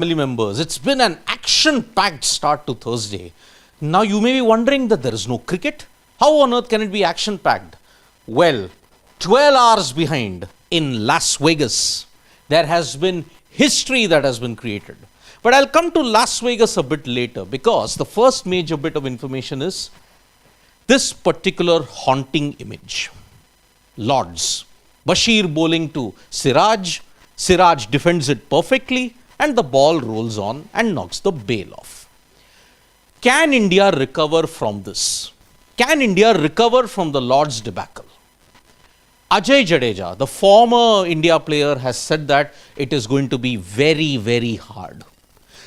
Family members, it's been an action-packed start to Thursday. Now you may be wondering that there is no cricket. How on earth can it be action-packed? Well, 12 hours behind in Las Vegas, there has been history that has been created. But I'll come to Las Vegas a bit later because the first major bit of information is this particular haunting image. Lords, Bashir bowling to Siraj. Siraj defends it perfectly and the ball rolls on and knocks the bail off. Can India recover from this? Can India recover from the Lords debacle? Ajay Jadeja, the former India player, has said that it is going to be very, very hard.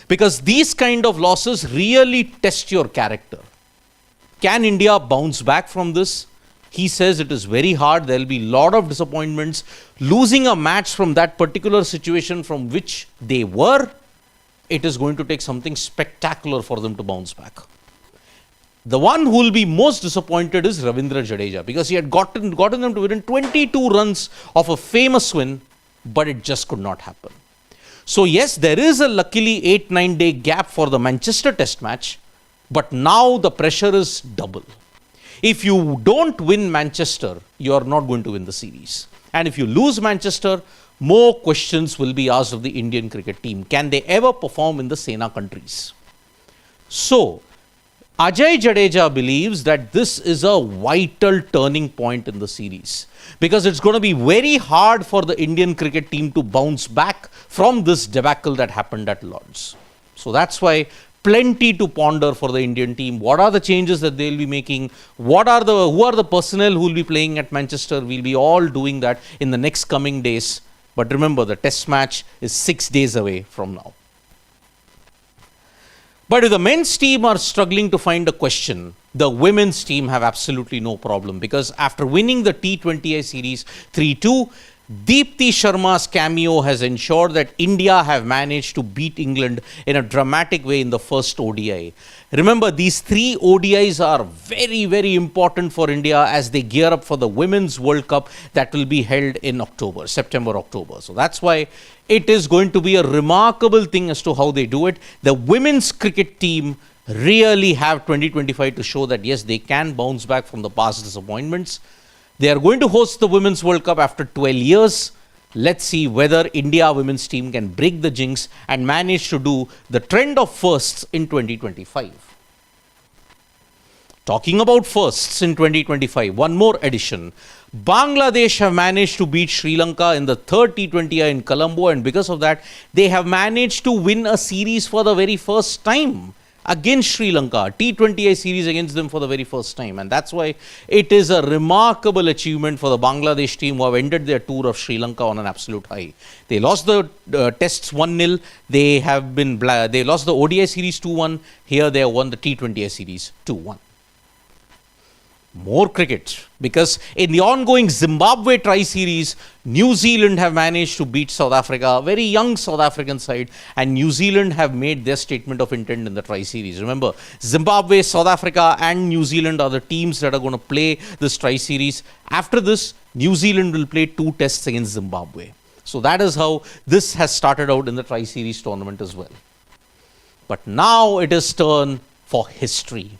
Because these kind of losses really test your character. Can India bounce back from this? He says it is very hard. There will be a lot of disappointments. Losing a match from that particular situation from which they were, it is going to take something spectacular for them to bounce back. The one who will be most disappointed is Ravindra Jadeja because he had gotten them to within 22 runs of a famous win, but it just could not happen. So yes, there is a luckily 8-9 day gap for the Manchester Test match, but now the pressure is double. If you don't win Manchester, you are not going to win the series. And if you lose Manchester, more questions will be asked of the Indian cricket team. Can they ever perform in the Sena countries? So, Ajay Jadeja believes that this is a vital turning point in the series because it's going to be very hard for the Indian cricket team to bounce back from this debacle that happened at Lords. So that's why plenty to ponder for the Indian team. What are the changes that they'll be making? Who are the personnel who will be playing at Manchester? We'll be all doing that in the next coming days. But remember, the test match is 6 days away from now. But if the men's team are struggling to find a question, the women's team have absolutely no problem because after winning the T20I series 3-2, Deepti Sharma's cameo has ensured that India have managed to beat England in a dramatic way in the first ODI. Remember, these 3 ODIs are very, very important for India as they gear up for the Women's World Cup that will be held in September, October. So that's why it is going to be a remarkable thing as to how they do it. The women's cricket team really have 2025 to show that yes, they can bounce back from the past disappointments. They are going to host the Women's World Cup after 12 years. Let's see whether India women's team can break the jinx and manage to do the trend of firsts in 2025. Talking about firsts in 2025, one more addition. Bangladesh have managed to beat Sri Lanka in the third T20I in Colombo, and because of that, they have managed to win a series for the very first time against Sri Lanka, T20I series against them for the very first time. And that's why it is a remarkable achievement for the Bangladesh team who have ended their tour of Sri Lanka on an absolute high. They lost the tests 1-0. They lost the ODI series 2-1. Here they have won the T20I series 2-1. More cricket because in the ongoing Zimbabwe tri-series, New Zealand have managed to beat South Africa, a very young South African side, and New Zealand have made their statement of intent in the tri-series. Remember, Zimbabwe, South Africa and New Zealand are the teams that are going to play this tri-series. After this, New Zealand will play 2 tests against Zimbabwe. So that is how this has started out in the tri-series tournament as well. But now it is turn for history.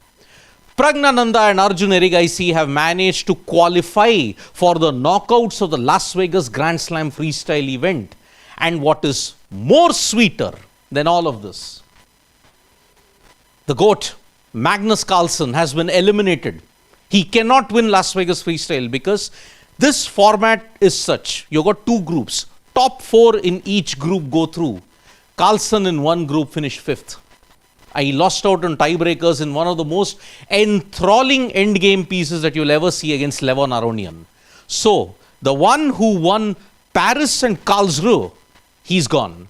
Praggnanandhaa and Arjun Erigaisi have managed to qualify for the knockouts of the Las Vegas Grand Slam freestyle event. And what is more sweeter than all of this, the GOAT, Magnus Carlsen, has been eliminated. He cannot win Las Vegas freestyle because this format is such. You've got 2 groups. Top 4 in each group go through. Carlsen in one group finished 5th. I lost out on tiebreakers in one of the most enthralling endgame pieces that you'll ever see against Levon Aronian. So, the one who won Paris and Karlsruhe, he's gone.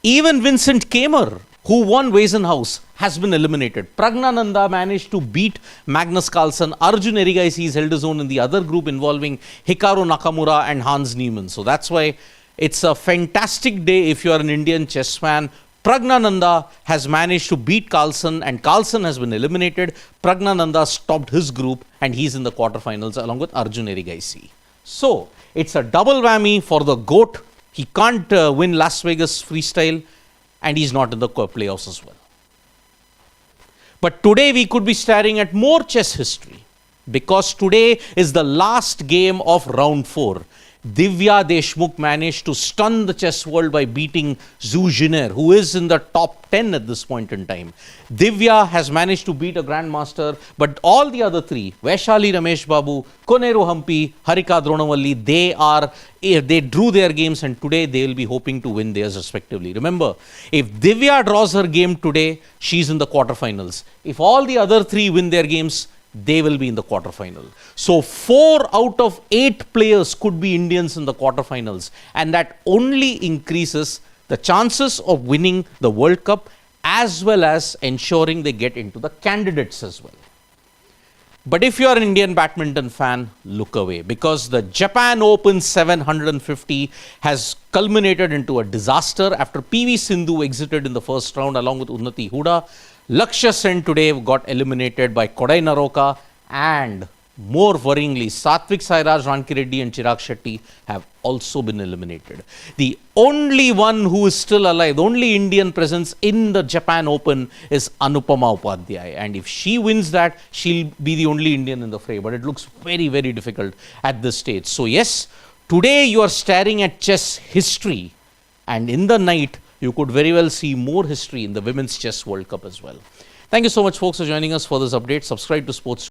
Even Vincent Kaymer, who won Weissenhaus, has been eliminated. Praggnanandhaa managed to beat Magnus Carlsen. Arjun Erigaisi held his own in the other group involving Hikaru Nakamura and Hans Niemann. So that's why it's a fantastic day if you are an Indian chess fan. Praggnanandhaa has managed to beat Carlsen and Carlsen has been eliminated. Praggnanandhaa stopped his group and he's in the quarterfinals along with Arjun Erigaisi. So, it's a double whammy for the GOAT. He can't win Las Vegas freestyle. and he's not in the playoffs as well. But today we could be staring at more chess history, because today is the last game of round 4. Divya Deshmukh managed to stun the chess world by beating Zhu Jiner, who is in the top 10 at this point in time. Divya has managed to beat a grandmaster, but all the other 3, Vaishali Ramesh Babu, Koneru Hampi, Harika Dronavalli, they drew their games, and today they will be hoping to win theirs respectively. Remember, if Divya draws her game today, she's in the quarterfinals. If all the other 3 win their games, they will be in the quarterfinal. So 4 out of 8 players could be Indians in the quarterfinals, and that only increases the chances of winning the World Cup, as well as ensuring they get into the candidates as well. But if you are an Indian badminton fan, look away, because the Japan Open 750 has culminated into a disaster after PV Sindhu exited in the first round along with Unnati Huda. Lakshya Sen today got eliminated by Kodai Naroka, and more worryingly, Satvik Sairaj, Rankireddy and Chirag Shetty have also been eliminated. The only one who is still alive, the only Indian presence in the Japan Open is Anupama Upadhyay, and if she wins that, she'll be the only Indian in the fray, but it looks very, very difficult at this stage. So yes, today you are staring at chess history, and in the night, you could very well see more history in the Women's Chess World Cup as well. Thank you so much, folks, for joining us for this update. Subscribe to Sports